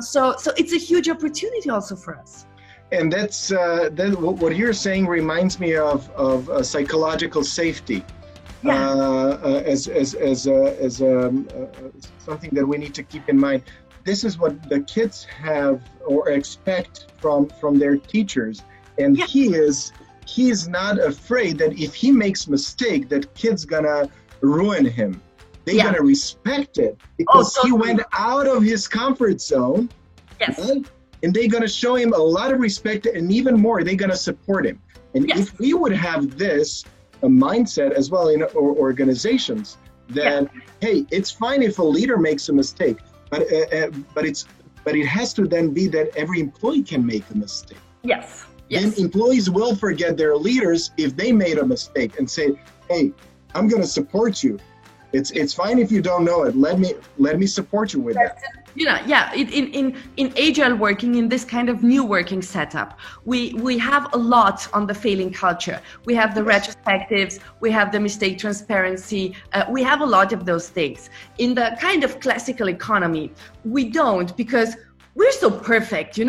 So it's a huge opportunity also for us. And that's what you're saying reminds me of psychological safety. As something that we need to keep in mind. This is what the kids have or expect from their teachers, and he is not afraid that if he makes mistake, that kid's gonna ruin him. They're gonna respect it because he went out of his comfort zone. Right? And they're gonna show him a lot of respect, and even more, they're gonna support him. And if we would have this a mindset as well in organizations that hey, it's fine if a leader makes a mistake, but it has to then be that every employee can make a mistake. Yes. Then employees will forget their leaders if they made a mistake and say, hey, I'm going to support you. It's fine if you don't know it. Let me support you with that. In agile working, in this kind of new working setup, we have a lot on the failing culture. We have the retrospectives, we have the mistake transparency, we have a lot of those things. In the kind of classical economy, we don't, because we're so perfect, we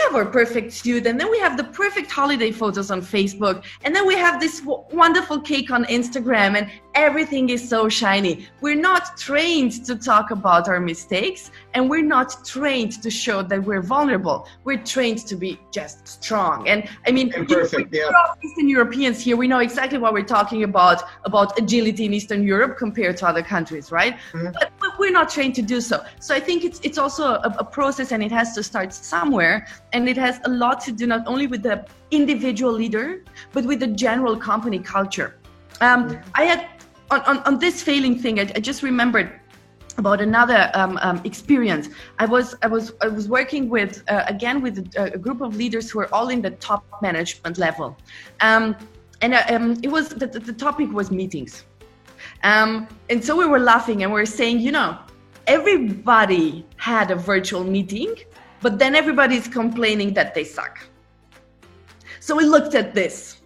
have our perfect suit, and then we have the perfect holiday photos on Facebook, and then we have this wonderful cake on Instagram, and everything is so shiny. We're not trained to talk about our mistakes, and we're not trained to show that we're vulnerable. We're trained to be just strong. And I mean, perfect, Eastern Europeans here, we know exactly what we're talking about agility in Eastern Europe compared to other countries, right? Mm-hmm. But we're not trained to do so. So I think it's also a process, and it has to start somewhere, and it has a lot to do not only with the individual leader, but with the general company culture. I had on this failing thing, I just remembered about another experience. I was working with again with a group of leaders who are all in the top management level, and it was the topic was meetings, and so we were laughing and we were saying, everybody had a virtual meeting but then everybody's complaining that they suck. So we looked at this.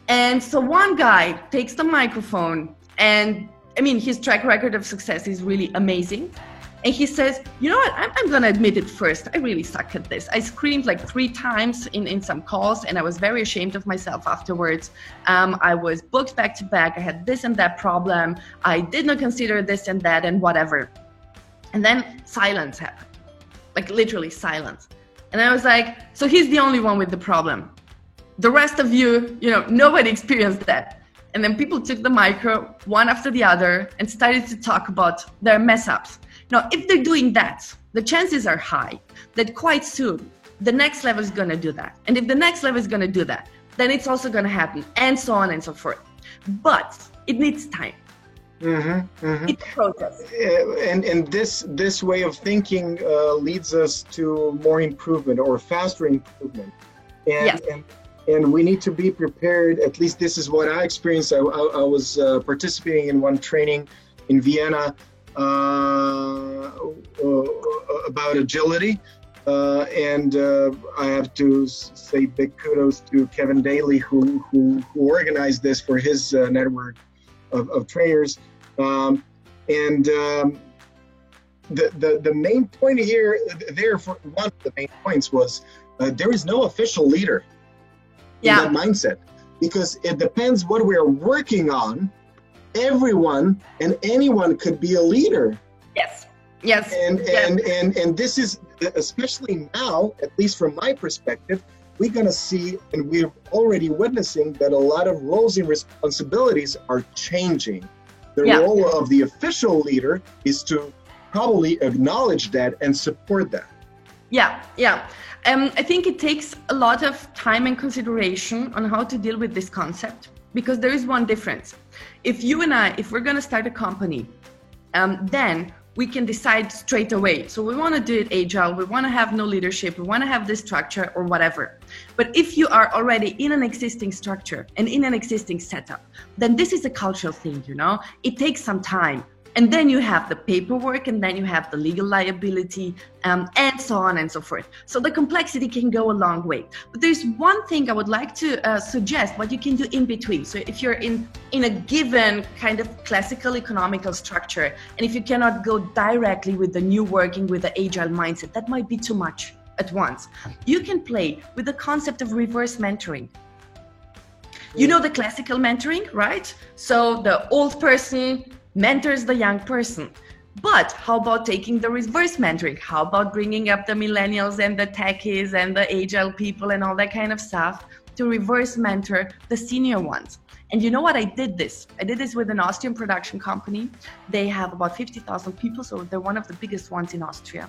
And so one guy takes the microphone, and I mean, his track record of success is really amazing. And he says, you know what, I'm going to admit it first. I really suck at this. I screamed like 3 times in some calls, and I was very ashamed of myself afterwards. I was booked back to back. I had this and that problem. I did not consider this and that and whatever. And then silence happened, like literally silence. And I was like, so he's the only one with the problem. The rest of you, nobody experienced that. And then people took the micro one after the other and started to talk about their mess ups. Now, if they're doing that, the chances are high that quite soon the next level is going to do that. And if the next level is going to do that, then it's also going to happen, and so on and so forth. But it needs time. It's a process. And this way of thinking leads us to more improvement or faster improvement. And, yes. And we need to be prepared. At least this is what I experienced. I was participating in one training in Vienna about agility, and I have to say big kudos to Kevin Daly, who organized this for his network of trainers. The main point here, for one of the main points was there is no official leader in that mindset, because it depends what we are working on. Everyone and anyone could be a leader. Yes. And this is, especially now, at least from my perspective, we're going to see, and we're already witnessing, that a lot of roles and responsibilities are changing. The role of the official leader is to probably acknowledge that and support that. Yeah. I think it takes a lot of time and consideration on how to deal with this concept, because there is one difference. If you and I, if we're going to start a company, then we can decide straight away. So we want to do it agile. We want to have no leadership. We want to have this structure or whatever. But if you are already in an existing structure and in an existing setup, then this is a cultural thing, It takes some time. And then you have the paperwork, and then you have the legal liability, and so on and so forth. So the complexity can go a long way. But there's one thing I would like to suggest what you can do in between. So if you're in a given kind of classical economical structure, and if you cannot go directly with the new working with the agile mindset, that might be too much at once. You can play with the concept of reverse mentoring. You know the classical mentoring, right? So the old person mentors the young person. But how about taking the reverse mentoring? How about bringing up the millennials and the techies and the agile people and all that kind of stuff to reverse mentor the senior ones? And you know what? I did this with an Austrian production company. They have about 50,000 people, so they're one of the biggest ones in Austria.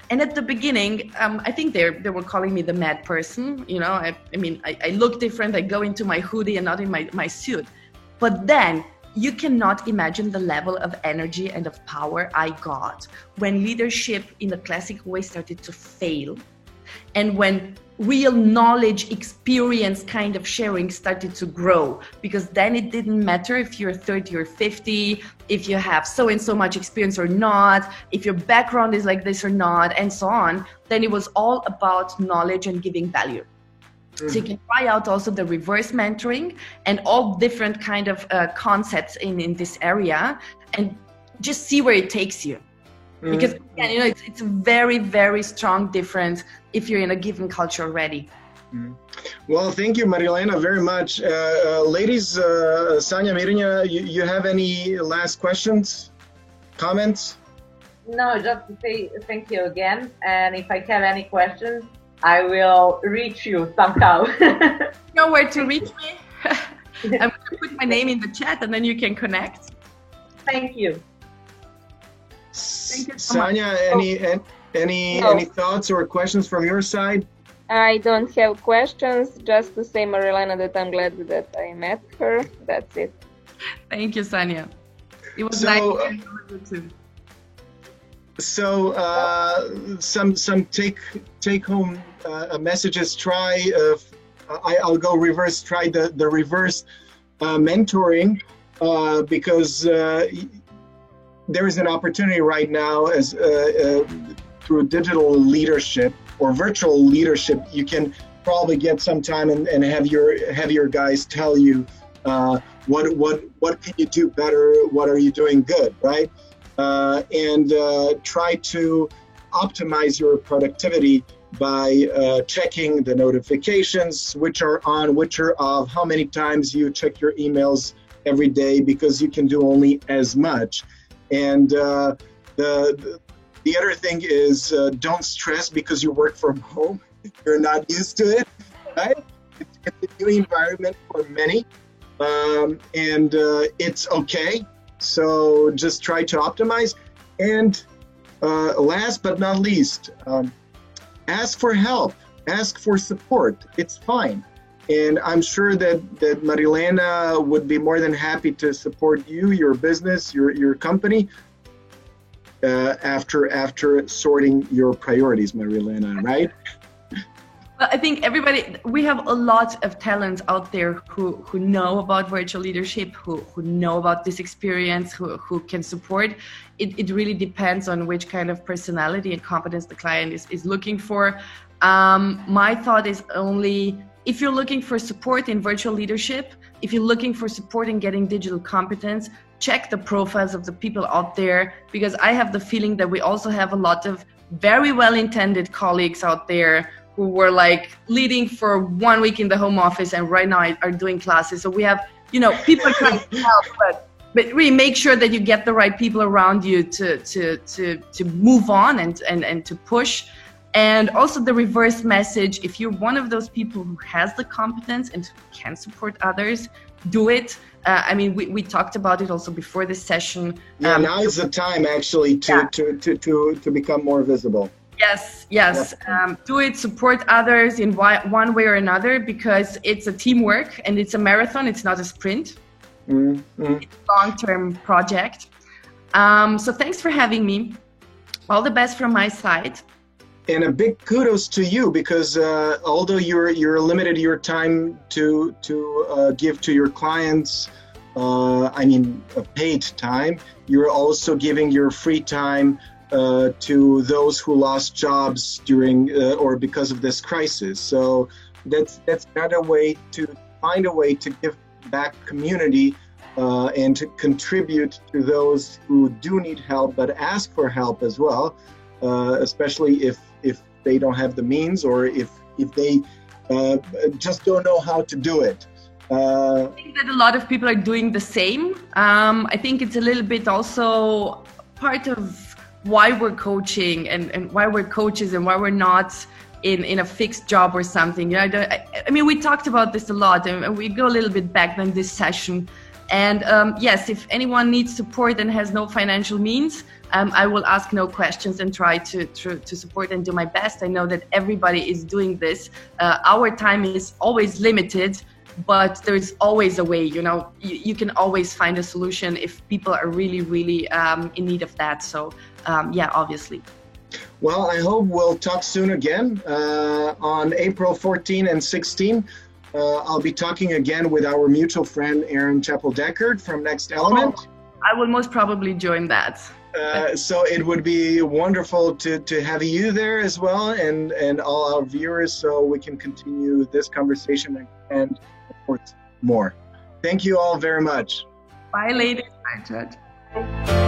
And at the beginning, I think they were calling me the mad person. I look different. I go into my hoodie and not in my suit. But then you cannot imagine the level of energy and of power I got when leadership in the classic way started to fail, and when real knowledge, experience kind of sharing started to grow, because then it didn't matter if you're 30 or 50, if you have so and so much experience or not, if your background is like this or not, and so on. Then it was all about knowledge and giving value. So you can try out also the reverse mentoring and all different kind of concepts in this area, and just see where it takes you. Because again, it's a very, very strong difference if you're in a given culture already. Well, thank you, Marilena, very much. Ladies, Sanya, Mirnya, you have any last questions, comments? No, just to say thank you again. And if I have any questions, I will reach you somehow. You know where to reach me? I'm going to put my name in the chat, and then you can connect. Thank you. Thank you so Sanya, much. any thoughts or questions from your side? I don't have questions. Just to say, Marilena, that I'm glad that I met her. That's it. Thank you, Sanya. It was nice to meet you too. So some take home messages. I'll go reverse. Try the reverse mentoring because there is an opportunity right now as through digital leadership or virtual leadership, you can probably get some time and have your guys tell you what can you do better, what are you doing good, right? And try to optimize your productivity by checking the notifications, which are on, which are off, how many times you check your emails every day, because you can do only as much. And the other thing is don't stress because you work from home. You're not used to it, right? It's a new environment for many, and it's okay. So just try to optimize. And last but not least, ask for help, ask for support. It's fine. And I'm sure that Marilena would be more than happy to support you, your business, your company, after sorting your priorities, Marilena, right? Well, I think we have a lot of talents out there who know about virtual leadership, who know about this experience, who can support. It really depends on which kind of personality and competence the client is looking for. My thought is only, if you're looking for support in virtual leadership, if you're looking for support in getting digital competence, check the profiles of the people out there, because I have the feeling that we also have a lot of very well-intended colleagues out there who were like leading for 1 week in the home office and right now are doing classes. So we have, people trying to help, but really make sure that you get the right people around you to move on and to push. And also the reverse message, if you're one of those people who has the competence and can support others, do it. We talked about it also before this session. Yeah, now is the time actually to become more visible. Yes. Do it, support others in one way or another, because it's a teamwork and it's a marathon. It's not a sprint. Mm-hmm. It's a long-term project. So thanks for having me. All the best from my side. And a big kudos to you, because although you're limited your time to give to your clients, a paid time, you're also giving your free time to those who lost jobs during or because of this crisis. So that's another way to find a way to give back community and to contribute to those who do need help, but ask for help as well, especially if they don't have the means, or if they just don't know how to do it. I think that a lot of people are doing the same. I think it's a little bit also part of why we're coaching and why we're coaches and why we're not in a fixed job or something. We talked about this a lot, and we go a little bit back than this session. And yes, if anyone needs support and has no financial means, I will ask no questions and try to support and do my best. I know that everybody is doing this. Our time is always limited, but there's always a way. You can always find a solution if people are really, really in need of that. So obviously. Well, I hope we'll talk soon again on April 14 and 16. I'll be talking again with our mutual friend, Aaron Chappell-Deckard from Next Element. I will most probably join that. So it would be wonderful to have you there as well, and all our viewers, so we can continue this conversation and of course more. Thank you all very much. Bye, ladies. Bye, Judge.